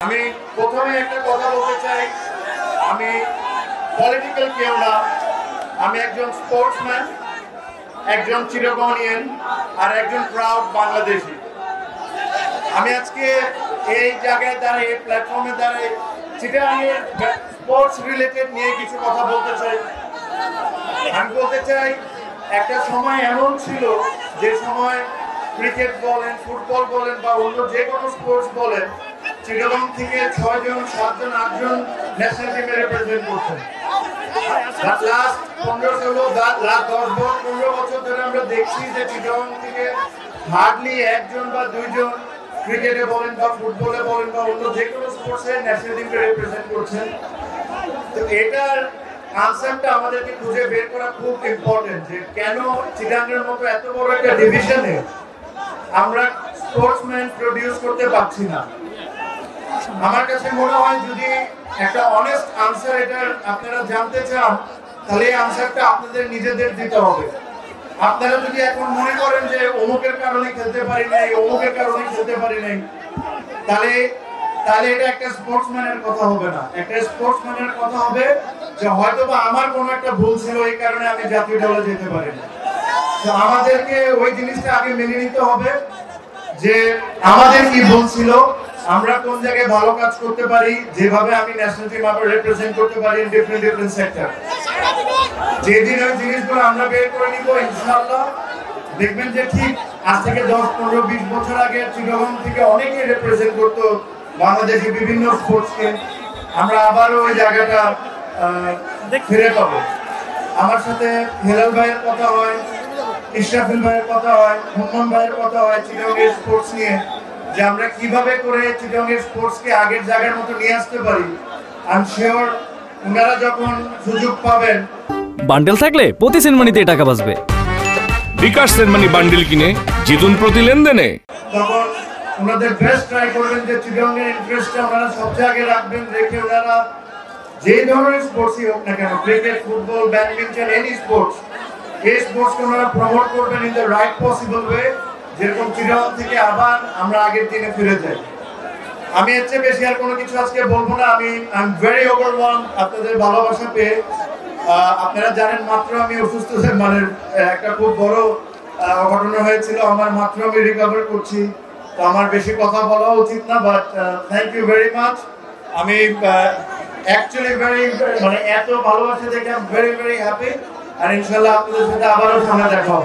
আমি প্রথমে একটা কথা বলতে চাই, আমি পলিটিক্যাল কেউ না, আমি একজন স্পোর্টসম্যান, একজন চিরগণিয়ান আর একজন প্রাউড বাংলাদেশি। আমি আজকে এই জায়গায় দাঁড়িয়ে, প্ল্যাটফর্মে দাঁড়িয়ে চিটাগাংয়ের স্পোর্টস রিলেটেড নিয়ে কিছু কথা বলতে চাই। আমি বলতে চাই, একটা সময় এমন ছিল যে সময় ক্রিকেট বলেন, ফুটবল বলেন বা অন্য যে কোনো স্পোর্টস বলেন, চিটাগাং থেকে 6 জন, 7 জন, 8 জন ন্যাশনাল টিমে রিপ্রেজেন্ট করছেন। লাস্ট 15 বছর ধরে আমরা দেখছি যে চিটাগাং থেকে হার্ডলি 1 জন বা 2 জন ক্রিকেটে বলেন বা ফুটবলে বলেন বা অন্য যে কোনো স্পোর্টসে ন্যাশনাল টিমকে রিপ্রেজেন্ট করছেন। তো এটার আনসারটা আমাদেরকে খুঁজে বের করা খুব ইম্পর্টেন্ট, যে কেন চিটাগাংয়ের মতো এত বড় একটা ডিভিশনে আমরা স্পোর্টসম্যান প্রডিউস করতে পারছি না। আমার কাছে মনে হয় যদি একটা অনেস্ট আনসার এটার আপনারা জানতে চান, তাহলে এই আনসারটা আপনাদের নিজেদের দিতে হবে। আপনারা যদি এখন মনে করেন যে অমুকের কারণে খেলতে পারি নাই, অমুকের কারণে খেলতে পারি নাই, তাহলে এটা একটা স্পোর্টসম্যানের কথা হবে না। একটা স্পোর্টসম্যানের কথা হবে যে হয়তো বা আমার কোনো একটা ভুল ছিল, এই কারণে আমি জাতীয় দলে যেতে পারি না। তো আমাদেরকে ওই জিনিসটা আগে মেনে নিতে হবে যে আমাদের কি ভুল ছিল, আমরা কোন জায়গায় ভালো কাজ করতে পারি, যেভাবে আমি ন্যাশনাল টিম আবার রিপ্রেজেন্ট করতে পারি ইন ডিফারেন্ট সেক্টর। যেদিন ওই জিনিসগুলো আমরা বের করে নিব, ইনশাআল্লাহ দেখবেন যে ঠিক আজ থেকে 10, 15, 20 বছর আগে চিটাগাং থেকে অনেকে রিপ্রেজেন্ট করতো বাংলাদেশের বিভিন্ন স্পোর্টসকে। আমরা আবারও ওই জায়গাটা ফিরে পাবো। আমার সাথে হেলাল ভাইয়ের কথা হয়, ইশরাফিল ভাইয়ের কথা হয়, মোহাম্মদ ভাইয়ের কথা হয় চিটাগাংয়ের স্পোর্টস নিয়ে, যে আমরা কিভাবে করে চিটাগাংয়ের স্পোর্টসকে আগের জায়গার মতো নিয়ে আসতে পারি। আই এম শিওর ওনারা যখন সুযোগ পাবেন, বান্ডেল থাকলে প্রতি সেনমানিতে টাকা বাঁচবে। বিকাশ সেনমানি বান্ডেল কিনে জিতুন প্রতি লেনদেনে। তখন ওনাদের বেস্ট ট্রাই করবেন যে চিটাগাংয়ের ইন্টারেস্টটা ওনারা সব জায়গায় রাখবেন, রেখে ওনারা যে ধরনের স্পোর্টসই হোক না কেন, cricket, football, badminton, any sports, এই স্পোর্টসকে ওনারা প্রমোট করবেন in the right possible way, যেরকম চিটাগাং থেকে আবার আমরা আগের দিনে ফিরে যাই। আমি এর চেয়ে বেশি আর কোনো কিছু আজকে বলবো না। আই এম ভেরি ওভারওয়েলমড আপনাদের ভালোবাসা পেয়ে। আপনারা জানেন মাত্র আমি অসুস্থ, মানে একটা খুব বড় ঘটনা হয়েছিল আমার, মাত্র আমি রিকভার করছি, তো আমার বেশি কথা বলা উচিত না, but thank you very much. আমি অ্যাকচুয়ালি মানে এত ভালোবাসা দেখে আই এম ভেরি হ্যাপি, আর ইনশাআল্লাহ আপনাদের সাথে আবারও সামনে দেখা হবে।